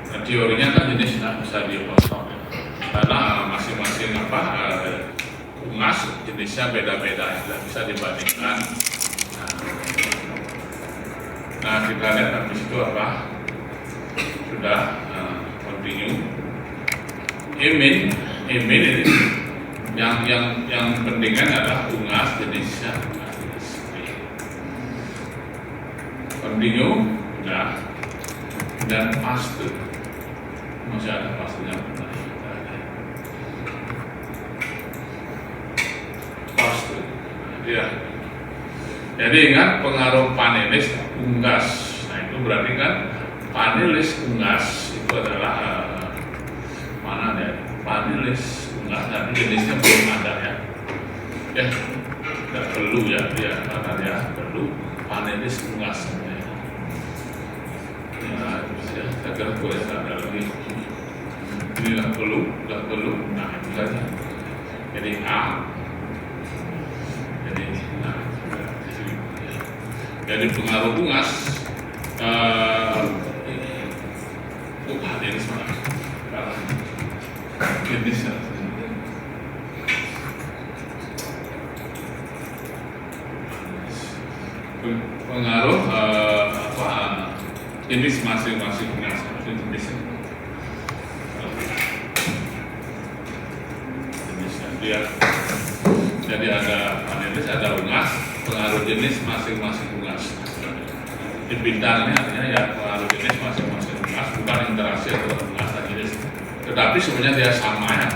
Nah, teorinya kan jenis tidak bisa dipotong ya. Karena masing-masing unggas jenisnya beda-beda, tidak bisa dibandingkan. Nah kita lihat habis itu apa? Sudah continue. Emin ini yang pentingnya adalah unggas jenisnya. Continue sudah, dan paste masih ada pastenya. Paste ya. Jadi ingat pengaruh panelis unggas. Nah itu berarti kan panelis unggas itu adalah mana deh? Panelis unggas nanti jenisnya belum ada ya. Ya, tidak perlu ya dia karena ya perlu panelis unggas. Ya, saya kira boleh ada lagi. Ini nggak perlu. Nah itu saja. Jadi A. Jadi pengaruh unggas ini sama jenisnya. Pengaruh jenis masing-masing unggas jenisnya. Dia jadi ada panelis, ada unggas, pengaruh jenis masing-masing unggas. Di bintangnya artinya ya pengaruh jenis masing-masing unggas, bukan interaksi antara unggas dan jenis. Tetapi sebenarnya dia sama ya,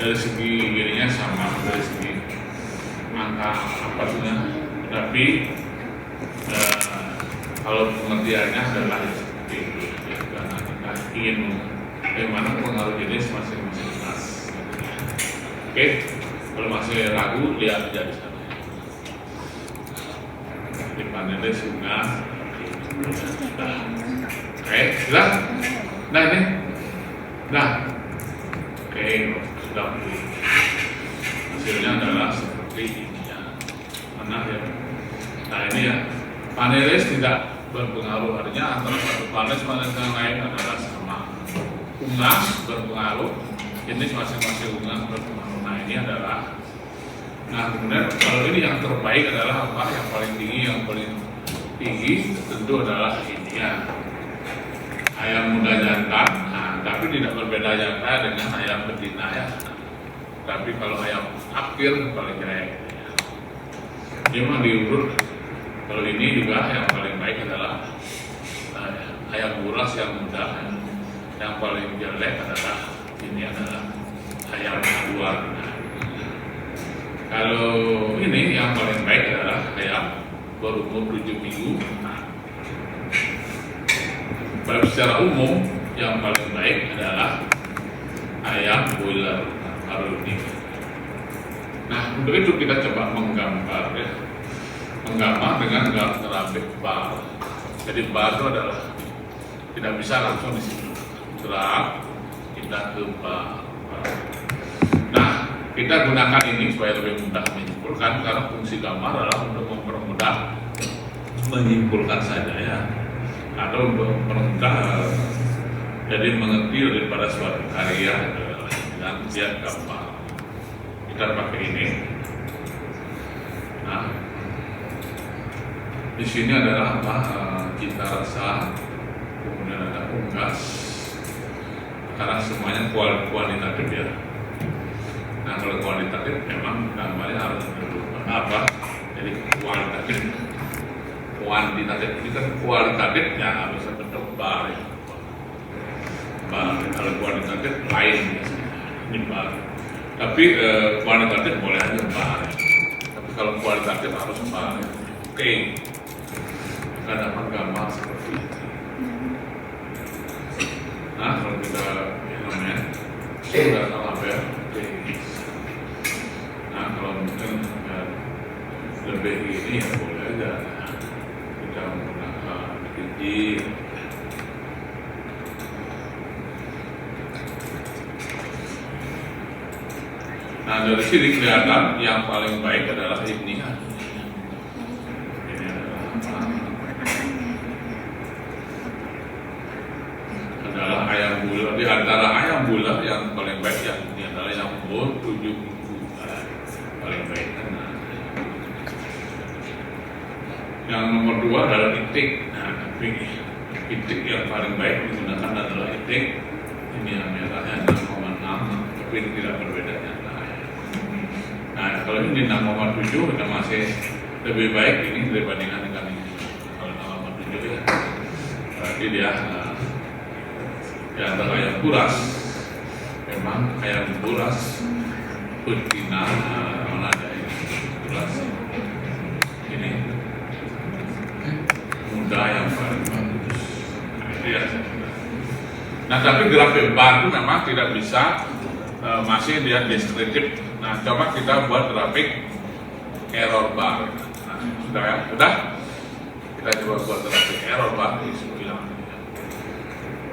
dari segi ininya sama, dari segi angka apa sebenarnya. Tetapi kalau pengertiannya adalah seperti itu, ya, karena kita ingin bagaimana pengaruh jenis masing-masing unggas. Oke, kalau masih ragu lihat aja di sana. Di panelis unggas. Oke, sudah? Nah ini? Nah, oke, sudah. Hasilnya adalah seperti ini ya. Mana ya? Nah ini ya, panelis tidak berpengaruh, artinya antara satu panelis yang lain adalah sama. Unggas berpengaruh, jenis masing-masing unggas berpengaruh. Nah ini adalah, nah kemudian kalau ini yang terbaik adalah apa? Yang paling tinggi tentu adalah ini ya, ayam muda jantan. Nah, tapi tidak berbeda jantan dengan ayam betina ya. Tapi kalau ayam akhir paling jelek. Dia memang diurut. Kalau ini juga yang paling baik adalah ayam buras yang muda. Yang paling jelek adalah ini adalah ayam luar. Kalau ini yang paling baik adalah ayam berumur 7 minggu. Pada secara umum yang paling baik adalah ayam broiler baru ini. Nah untuk itu kita coba menggambar ya, menggambar dengan grafik bar. Jadi bar itu adalah tidak bisa langsung di situ. Graf kita ke bar. Nah kita gunakan ini supaya lebih mudah menyimpulkan, karena fungsi gambar adalah untuk mempermudah menyimpulkan saja ya, atau untuk mempermudah jadi mengerti daripada suatu karya dengan lihat gambar. Kita pakai ini. Nah, di sini adalah apa? Cita rasa, kemudian ada unggas, karena semuanya kualitatif ya. Nah kalau kualitatif memang gambarnya harus berubah apa? Jadi kualitatif, kuantitatif ini kan kualitatif yang harus bentuk bar ya. Bar. Kalau kualitatif lain biasanya ini bar. Tapi kualitatif boleh aja bar. Tapi kalau kualitatif harus bar. Ya. Oke, kita dapat gambar seperti itu. Nah kalau kita namanya sudah tabel. Nah kalau mungkin lebih ini ya boleh aja kita menggunakan tinggi. Nah dari sini kelihatan yang paling baik adalah ini. Kalau di antara ayam bulat yang paling baik yang ini adalah yang umur 7 minggu paling baik. Nah, yang nomor 2 adalah itik. Nah, tapi itik yang paling baik digunakan adalah itik ini yang merahnya 6,6, tapi ini tidak berbeda nyata. Nah, kalau ini 6,7 itu masih lebih baik ini dibandingkan dengan ini. Kalau 6,7 ya, berarti dia di antara ayam buras, memang ayam buras betina mana ada ini buras ini muda yang paling bagus. Nah, tapi grafik bar itu memang tidak bisa masih dia deskriptif. Nah, coba kita buat grafik error bar. Nah, sudah ya, sudah. Kita coba buat grafik error bar di 9.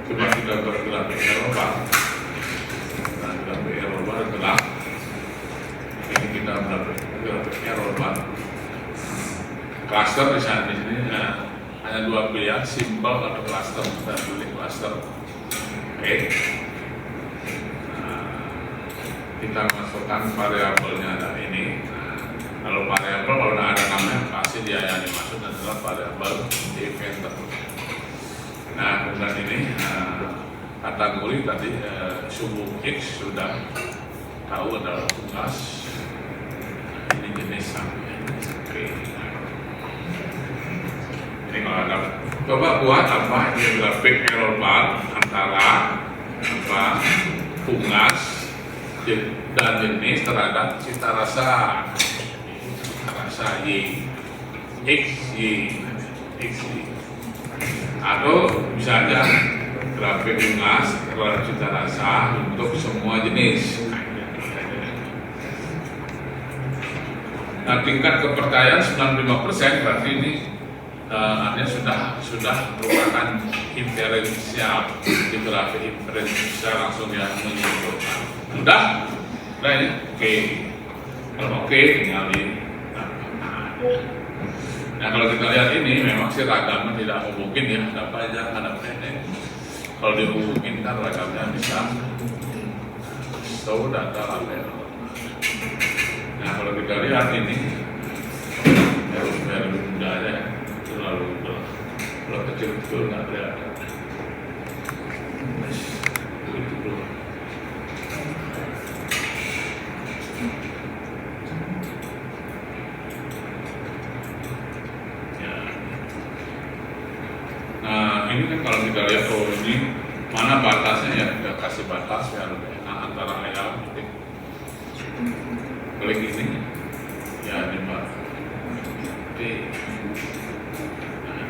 Coba kita buat grafik error bar. Nah, grafik error bar adalah ini kita buat grafik error bar. Cluster di sana di sini hanya 2 pilihan, simple atau cluster. Kita pilih cluster. Oke. Kita masukkan variabelnya ada ini. Nah, kalau variabel kalau ada namanya pasti dia yang dimaksud adalah variabel event. Nah, kemudian ini kategori tadi suhu X sudah tahu adalah tugas. Ini jenis sampai. Oke. Ini kalau ada coba buat apa ini grafik error bar antara apa tugas dan jenis terhadap cita rasa Y, X, Y, atau bisa aja grafik tugas terhadap cita rasa untuk semua jenis. Nah, tingkat kepercayaan 95% berarti ini artinya sudah merupakan inferensial. Di grafik inferensial langsung dia menyimpulkan. Sudah ini oke. Kalau oke tinggal di. Nah, kalau kita lihat ini memang sih ragamnya tidak mungkin ya, apa aja ada pendek. Kalau dihubungin kan ragamnya bisa tahu data label. Nah, kalau kita lihat ini harus mudah aja. Lalu kalau kecil-kecil nggak kelihatan. Itu dulu. Ya. Nah, ini kan kalau kita lihat ini mana batasnya ya, kita kasih batas ya antara ayam itik. Klik ini ya di bawah.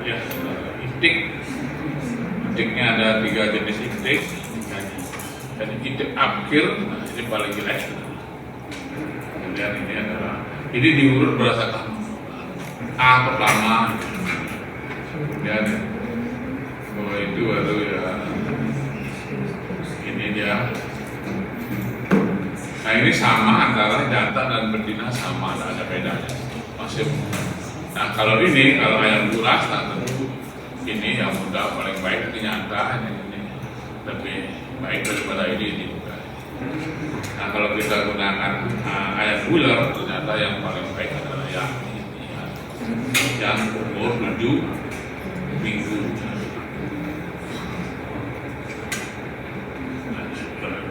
Ya, itiknya ada 3 jenis itik. Dan itik akhir, nah ini paling jelek. Kemudian ini adalah ini diurut berdasarkan A pertama. Kemudian bahwa itu baru ya ini dia. Nah, ini sama antara jantan dan betina sama, tidak ada bedanya. Masih. Nah, kalau ayam buras, nah tentu ini yang muda paling baik, ini nyata, ini lebih baik daripada ini juga. Nah, kalau kita gunakan ayam bular, ternyata yang paling baik adalah yang ini, yang umur 7 minggu.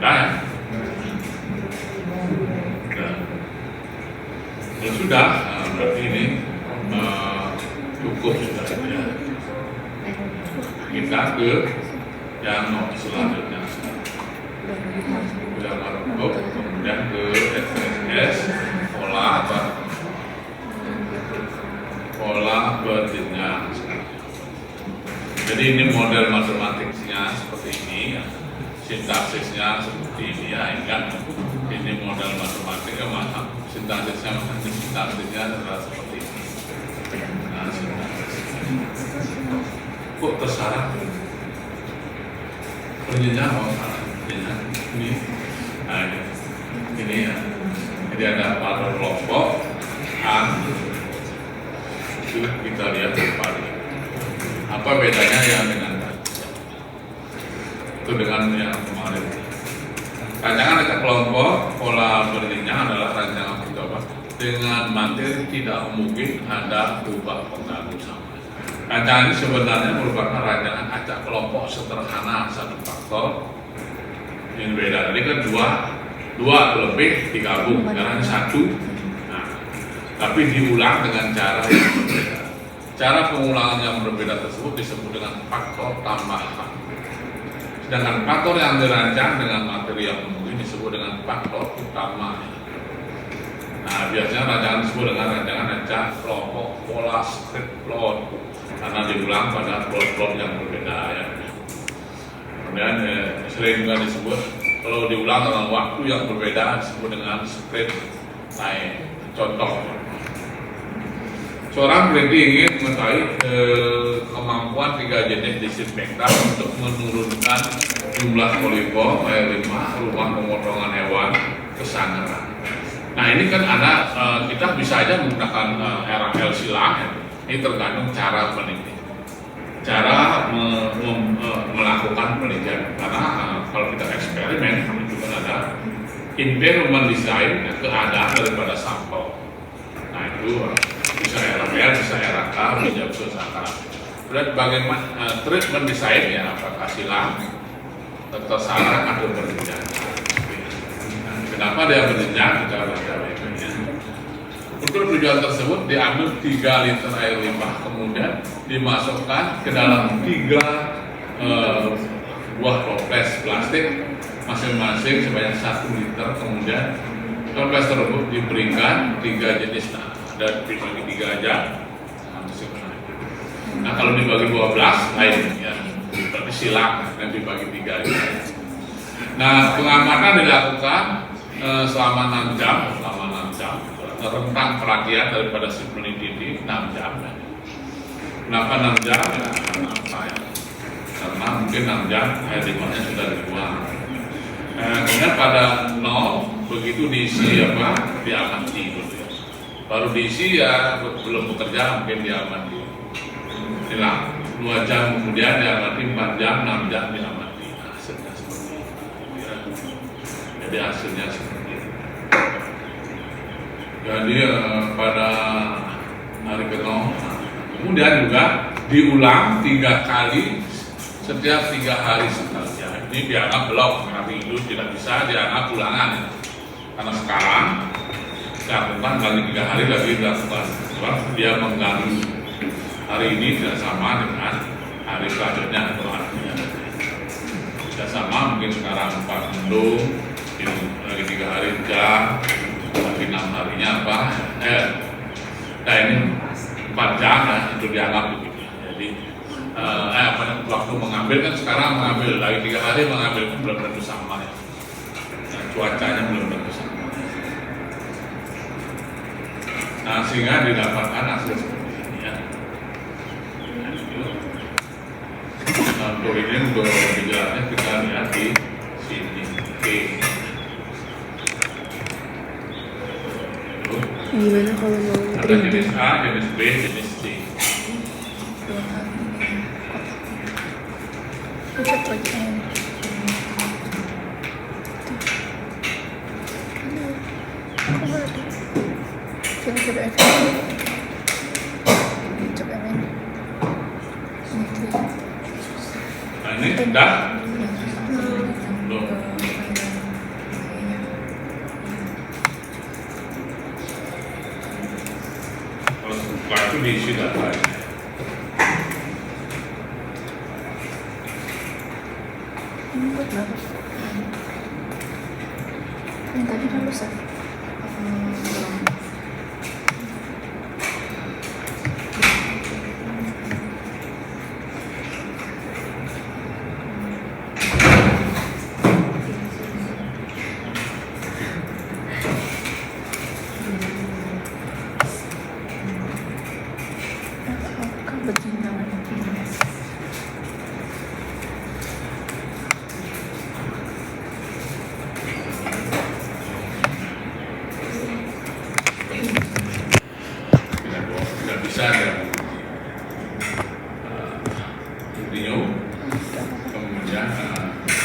Nah, sudah, berarti ini cukup sudah ya. Kita ke yang selanjutnya sudah masuk, kemudian ke SSS pola berjenjang. Jadi ini model matematiknya seperti ini ya. Sintaksisnya seperti ini ya, ingat ini model matematiknya mana sintaksisnya adalah seperti ini. Nah, kok tersalah? Berjenjang salah? Ini, nah ini ya. Jadi ada pada kelompok A. Itu kita lihat kembali. Apa bedanya ya dengan itu dengan yang kemarin. Rancangan acak kelompok pola berjenjang adalah rancangan coba dengan materi tidak mungkin ada ubah pengganggu sama. Rancangan ini sebenarnya merupakan rancangan acak kelompok sederhana satu faktor yang beda. Tadi kan dua lebih digabung, sekarang satu. Nah, tapi diulang dengan cara yang berbeda. Cara pengulangan yang berbeda tersebut disebut dengan faktor tambahan. Sedangkan faktor yang dirancang dengan materi yang mungkin disebut dengan faktor utama. Nah, biasanya rancangan disebut dengan rancangan acak kelompok pola straight plot karena diulang pada plot-plot yang berbeda ya. Kemudian sering juga disebut kalau diulang dalam waktu yang berbeda disebut dengan straight line. Contoh, seorang peneliti ingin mengetahui kemampuan 3 jenis disinfektan untuk menurunkan jumlah koliform, air limbah, rumah pemotongan hewan, kesangeran. Nah ini kan ada kita bisa aja menggunakan RAL silang ya. Ini tergantung cara peneliti, cara melakukan penelitian. Karena kalau kita eksperimen itu kan ada environment design, keadaan daripada sampel. Nah itu bisa RAL, bisa RAK, bisa pusaka. Kemudian bagaimana treatment design ya, apakah silang, tersalah atau berjenjang. Kenapa dia berjenjang? Kita baca baiknya. Untuk tujuan tersebut diambil 3 liter air limbah, kemudian dimasukkan ke dalam 3 buah toples plastik masing-masing sebanyak 1 liter. Kemudian toples tersebut diberikan 3 jenis. Ada dibagi 3 aja. Nah kalau dibagi 12 lain ya, berarti silang dan dibagi 3 aja. Nah pengamatan dilakukan selama 6 jam, rentang pelatihan daripada si peneliti 6 jam. Kenapa 6 jam? Ya, karena apa ya? Karena mungkin 6 jam air limbahnya sudah dibuang. Kemudian pada 0 begitu diisi apa? Diamati gitu ya. Baru diisi ya belum bekerja mungkin diamati. Hilang 2 jam kemudian diamati, 4 jam, 6 jam diamati. Hasilnya seperti itu. Ya. Jadi hasilnya seperti itu. Jadi pada hari ke-0 kemudian juga diulang 3 kali setiap 3 hari sekali. Ya, ini dianggap belum, tapi itu tidak bisa dianggap ulangan ya. Karena sekarang dilakukan kali 3 hari lagi dilakukan, sebab dia mengganggu. Hari ini tidak sama dengan hari selanjutnya atau artinya tidak sama. Mungkin sekarang 4 mendung, lagi 3 hari jam, lagi 6 harinya apa? Nah ini 4 jam ya, itu dianggap begitu. Jadi waktu mengambil kan sekarang mengambil lagi 3 hari mengambil kan belum tentu sama ya. Nah, cuacanya belum tentu sama. Nah sehingga didapatkan hasil seperti ini ya. Nah, itu. Nah, untuk ini untuk lebih jelasnya kita lihat di sini. Oke. Gimana kalau mau Ada jenis A, jenis B, jenis C. Pucat lagi. Coba ini. Nah ini sudah. Belum. Kalau setelah itu diisi data. Ini buat berapa? Yang tadi kan rusak.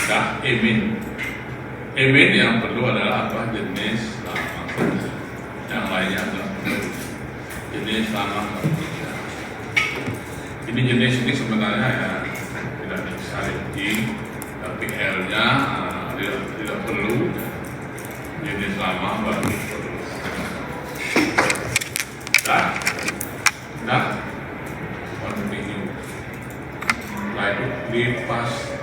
Nah, emin. Emin yang perlu adalah apa? Jenis lama. Yang lainnya adalah jenis lama. Ini jenis ini sebenarnya ya tidak bisa rinci, tapi L-nya tidak perlu. Jenis lama baru perlu. Nah, continue. Nah itu di paste.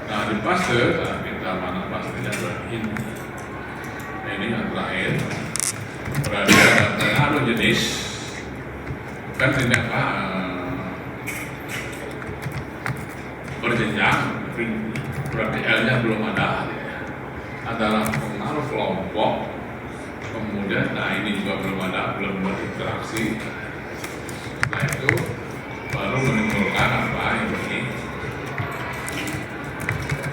Nah di paste, kita mana pastenya ini. Nah ini yang terakhir. Berarti ada jenis kan tidak berjenjang, berarti L-nya belum ada. Adalah pengaruh kelompok. Kemudian, nah ini juga belum ada, belum berinteraksi. Nah itu baru menimbulkan apa ini?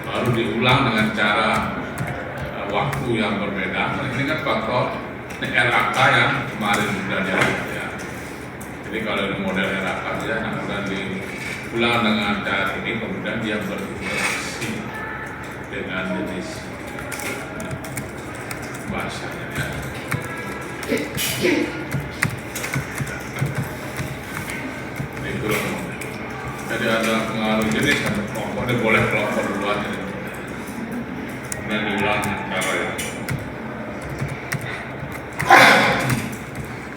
Baru diulang dengan cara waktu yang berbeda. Nah, ini kan faktor ini RAK yang kemarin sudah dilihat ya. Jadi kalau ini model RAK ya, nah kemudian diulang dengan cara ini, kemudian dia berinteraksi dengan jenis bahasanya ya. Itu jadi ada pengaruh jenis atau kelompok, dia boleh kelompok duluan ya. Kemudian diulang cara ya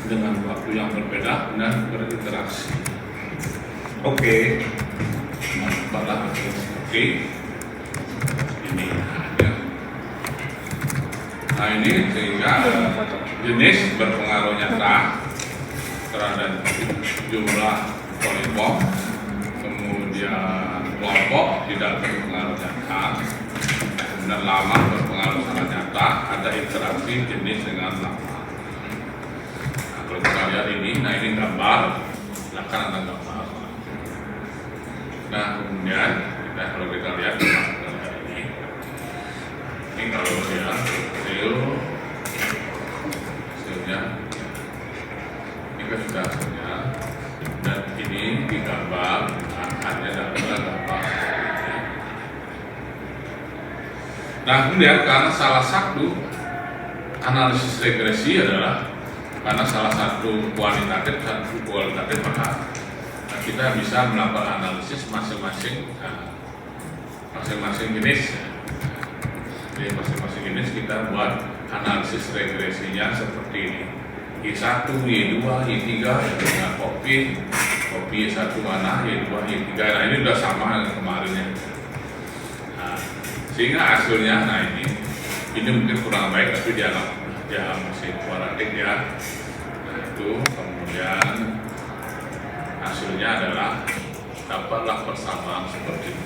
dengan waktu yang berbeda dan berinteraksi. Oke. Nampaklah oke. Ini ada. Nah ini sehingga jenis berpengaruh nyata terhadap jumlah polikom, kemudian kelompok tidak berpengaruh nyata, kemudian lama berpengaruh sangat nyata, ada interaksi jenis dengan lama. Nah, kalau kita lihat ini, nah ini gambar, silakan ada gambar. Nah kemudian kalau kita lihat ini kalau lihat hasilnya ini kan sudah hasilnya, dan ini digambar hanya dapat gambar. Nah kemudian karena salah satu analisis regresi adalah karena salah satu kualitatif maka kita bisa melakukan analisis masing-masing jenis. Jadi masing-masing jenis kita buat analisis regresinya seperti ini. Y1, Y2, Y3 dengan kopi Y1 mana, Y2, Y3. Nah ini sudah sama dengan kemarinnya. Nah, sehingga hasilnya, nah ini mungkin kurang baik tapi dia masih kuadratik ya. Nah itu kemudian hasilnya adalah dapatlah persamaan seperti ini.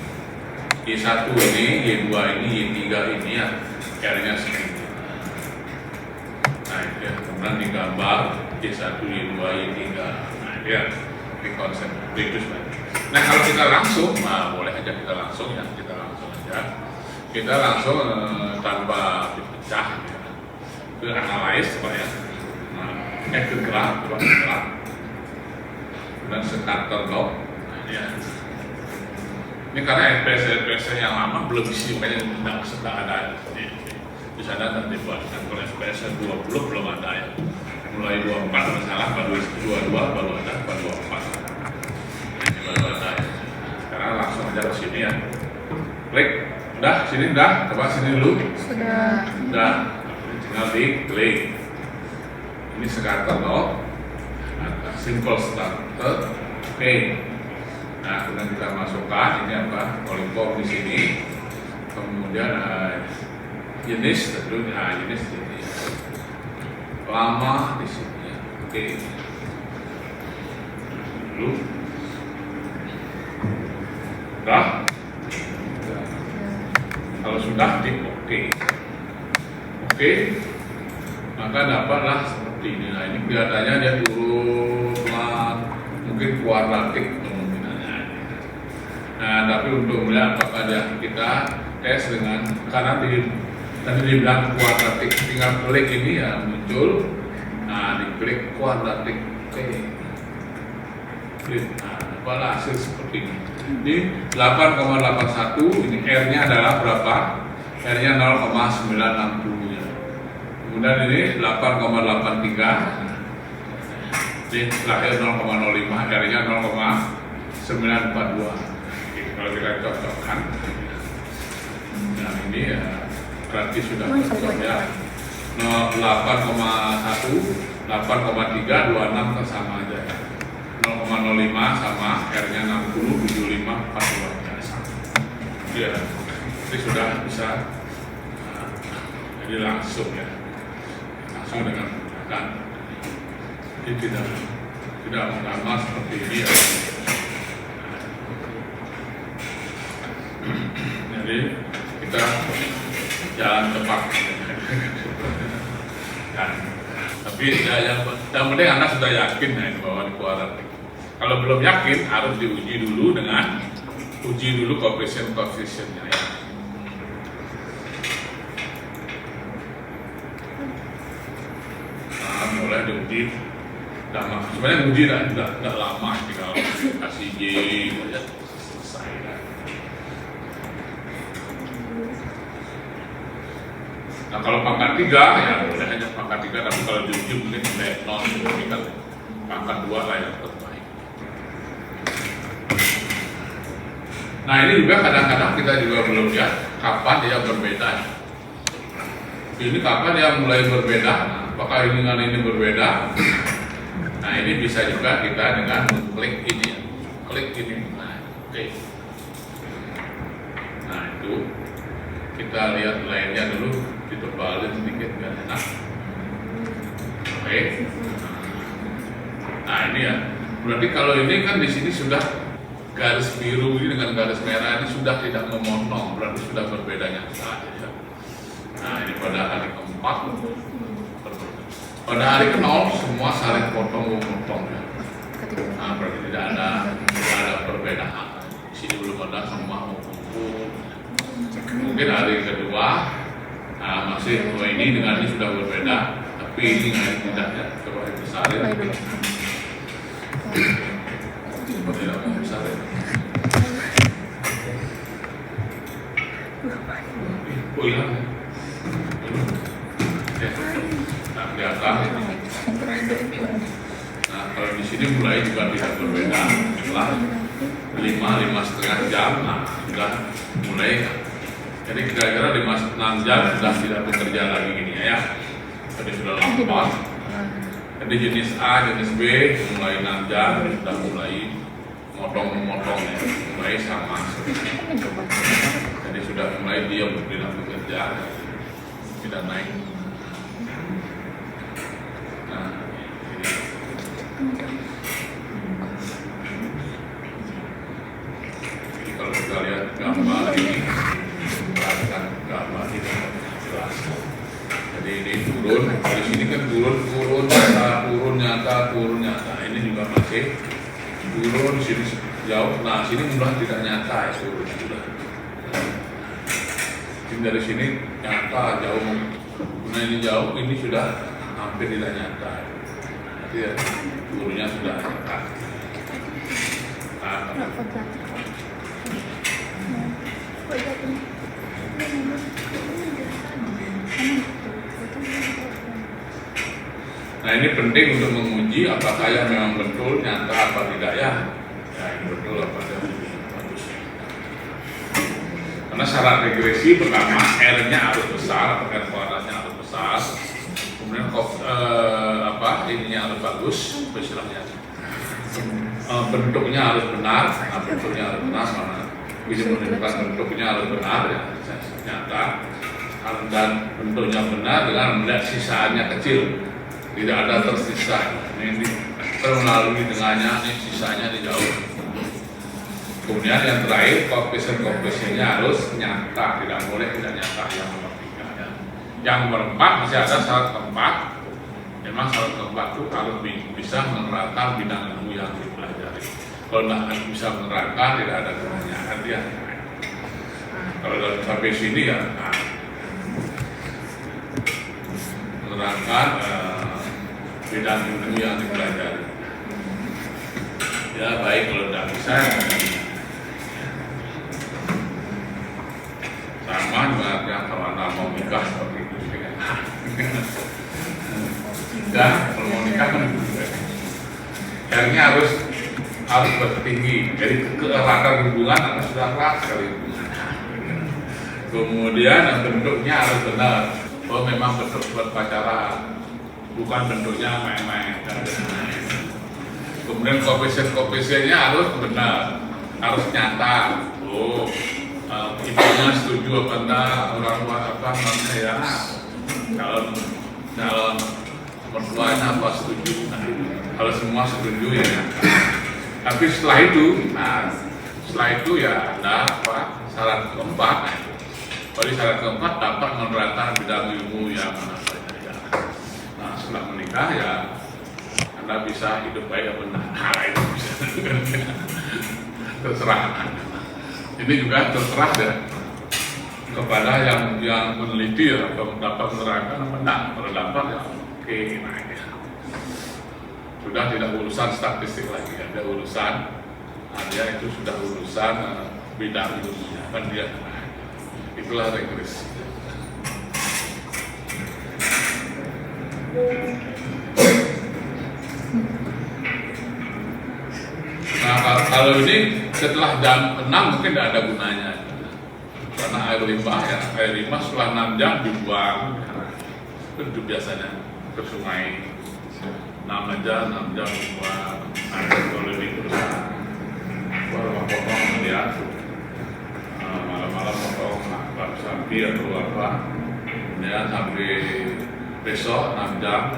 Y1 ini, Y2 ini, Y3 ini ya R-nya segini. Nah itu ya, kemudian digambar Y1, Y2, Y3. Nah itu ya, di konsep itu sebenarnya. Nah kalau kita langsung, nah boleh aja kita langsung ya, kita langsung tanpa dipecah ya. Itu analyze coba ya. Nah, ke graf, dan scatter dot. Nah ini ya. Ini karena FPS yang lama belum isi, makanya tidak ada di sana dan dibuatkan. Kalau FPS 20 belum ada ya. Mulai 24 masalah, baru 22 baru ada, baru 24. Ini baru ada ya. Sekarang langsung aja ke sini ya. Klik, udah sini udah, coba sini dulu. Sudah, tinggal diklik. Ini scatter dot, simple starter, oke. Nah, kemudian kita masukkan ini apa? Polikom di sini. Kemudian jenis tentunya jenis ini. Lama di sini. Oke. Dulu. Sudah? Kalau sudah klik oke. Oke. Maka dapatlah seperti ini. Nah, ini kelihatannya dia turun mungkin kuadratik. Nah, tapi untuk melihat apakah kita tes dengan karena tadi dibilang kuadratik, tinggal klik ini ya muncul. Nah, diklik kuadratik, oke. Klik. Nah, cobalah hasil seperti ini. Ini 8,81, ini R-nya adalah berapa? R-nya 0,960 ya. Kemudian ini 8,83, ini lahir 0,05, R-nya 0,942. Kalau kita cocokkan, nah ini ya berarti sudah cocok ya. 8,1, 8,3, 26 kan sama aja ya. 0,05 sama R-nya 60, 75, 42 ya sama. Ya, ini sudah bisa, jadi langsung ya, langsung dengan menggunakan. Ini tidak menggambar seperti ini ya. Jadi kita jalan cepat. Nah, tapi ya, yang penting Anda sudah yakin ya, bahwa di kuadrat. Kalau belum yakin harus diuji dulu dengan uji dulu koefisien-koefisiennya ya. Nah, mulai diuji. Sebenarnya uji tidak lama, tinggal kasih J aja selesai ya. Nah kalau pangkat 3 ya boleh hanya pangkat 3, tapi kalau diuji mungkin sampai 0, tapi kan pangkat 2 lah yang terbaik. Nah ini juga kadang-kadang kita juga belum lihat kapan dia berbeda. Ini kapan dia mulai berbeda? Nah, apakah ini dengan ini berbeda? Nah ini bisa juga kita dengan klik ini, klik ini. Nah, oke. Nah itu kita lihat lainnya dulu, ditebalin sedikit biar enak. Oke. Nah ini ya. Berarti kalau ini kan di sini sudah garis biru ini dengan garis merah ini sudah tidak memotong, berarti sudah berbedanya saja ya. Nah ini pada hari keempat. Pada hari ke-0 semua saling potong-potong ya. Nah berarti tidak ada perbedaan. Di sini belum ada semua kumpul. Mungkin hari kedua masih ini dengan ini sudah berbeda, tapi ini tidak ya. Coba dibesarin. Coba tidak mau besarin. Oh hilang ya. Nah kelihatan ini. Nah kalau di sini mulai juga tidak berbeda. Setelah 5,5 jam, nah sudah mulai. Jadi kira-kira 5-6 jam sudah tidak bekerja lagi gini ya. Tadi sudah lambat. Jadi jenis A, jenis B mulai 6 jam sudah mulai motong-motong ya, mulai sama. Jadi sudah mulai diam tidak bekerja, tidak naik. Nah, ini. Jadi kalau kita lihat gambar ini. Gambar ini jelas. Jadi ini turun, di sini kan turun nyata. Ini juga masih turun di sini jauh. Nah sini mulai tidak nyata ya turun sudah. Ini dari sini nyata jauh. Nah ini jauh, ini sudah hampir tidak nyata. Nanti ya turunnya sudah nyata. Nah ini penting untuk menguji apakah yang memang betul nyata apa tidak ya. Ya ini betul apa tidak bagus. Karena syarat regresi pertama R-nya harus besar, R kuadratnya harus besar. Kemudian ininya harus bagus, istilahnya. Bentuknya harus benar, bentuknya harus benar mana bisa menunjukkan bentuknya harus benar ya nyata, dan bentuknya benar dengan melihat sisaannya kecil, tidak ada tersisa. Ini melalui dengannya, ini sisanya di jauh. Kemudian yang terakhir koefisien-koefisiennya harus nyata, tidak boleh tidak nyata yang nomor 3 ya. Yang nomor 4 masih ada syarat keempat. Memang syarat keempat itu harus bisa menerangkan bidang ilmu yang dipelajari. Kalau tidak bisa menerangkan tidak ada gunanya. Artinya kalau sampai sini ya menerangkan bidang ilmu yang dipelajari. Ya baik, kalau tidak bisa sama dengan kalau anda mau nikah seperti itu dan kalau mau nikah kan akhirnya harus bertinggi, jadi keeratan hubungan anda sudah erat sekali hubungan. Kemudian bentuknya harus benar, bahwa memang bentuk buat pacaran, bukan bentuknya main-main. Kemudian koefisiennya harus benar, harus nyata. Ibunya setuju apa enggak, orang tua apa ya, calon mertuanya apa setuju. Kalau semua setuju ya. Tapi setelah itu ya ada syarat keempat. Kalau syarat keempat dapat menerapkan bidang ilmu yang mana saja. Nah, setelah menikah ya Anda bisa hidup baik atau benar. Itu bisa. Terserah. Ini juga terserah ya kepada yang meneliti atau dapat menerangkan apa enggak. Kalau dapat ya oke, nah ini. Sudah tidak urusan statistik lagi, ada urusan dia itu sudah urusan bidang ilmunya kan dia. Itulah regresi. Nah kalau ini setelah jam 6 mungkin tidak ada gunanya karena air limbah setelah 6 jam dibuang itu biasanya ke sungai 6 jam dibuang. Ada kalau di perusahaan baru potong melihat malam-malam potong sapi atau apa kemudian sampai besok 6 jam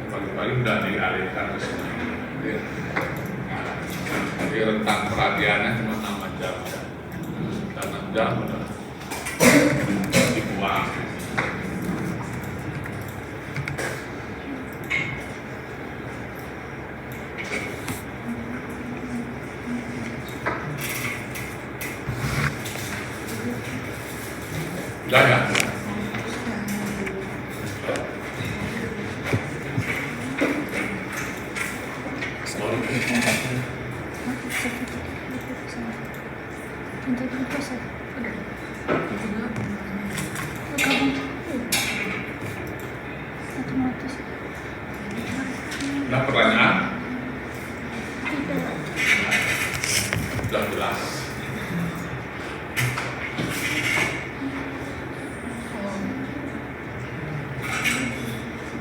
pagi-pagi udah dialihkan ke sini. Jadi rentang perhatiannya cuma 6 jam dan 6 jam udah dibuang. Udah ya? Ada pertanyaan? Sudah jelas.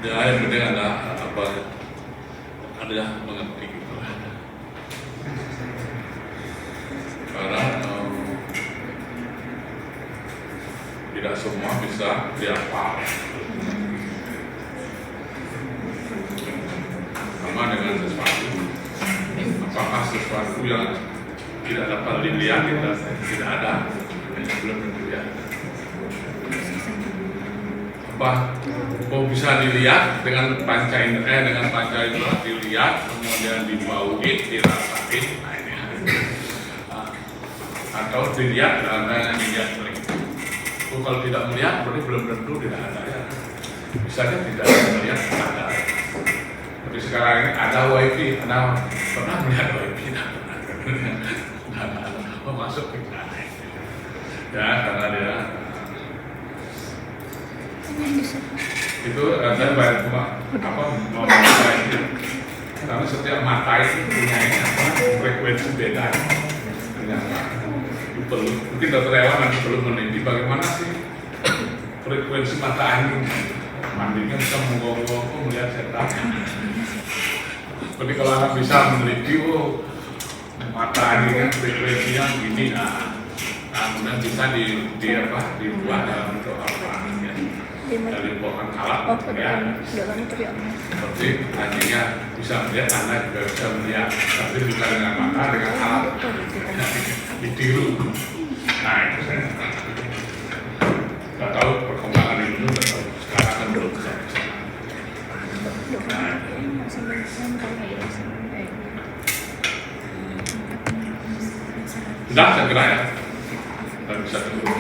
Ya, yang penting ada apa? Ada mengerti gitu lah. Karena tidak semua bisa dihafal. Sama dengan sesuatu. Apakah sesuatu yang tidak dapat dilihat tidak ada, belum tentu ya. Apa bisa dilihat dengan panca indera dilihat kemudian dibauin dirasain atau dilihat dengan dilihat kalau tidak melihat berarti belum tentu tidak ada ya, bisa aja tidak melihat ada. Tapi sekarang ini ada wifi, Anda pernah melihat wifi? Masuk ke sana ya karena dia itu saya bayar mau itu karena setiap mata itu punya frekuensi beda. Mungkin dokter hewan nanti perlu meneliti bagaimana sih frekuensi mata anjing. Mandinya bisa menggongong melihat setan. Tapi kalau anak bisa meneliti mata anjingnya frekuensinya begini, kemudian bisa dibuat dalam bentuk apa ya. Dari pohon alat seperti anjingnya bisa melihat, Anda juga bisa melihat, tapi bukan dengan mata, dengan alat ditiru. Nah itu saya nggak tahu perkembangan ilmu, nggak tahu sekarang kan belum bisa. Sudah saya kira ya, kita bisa tunggu.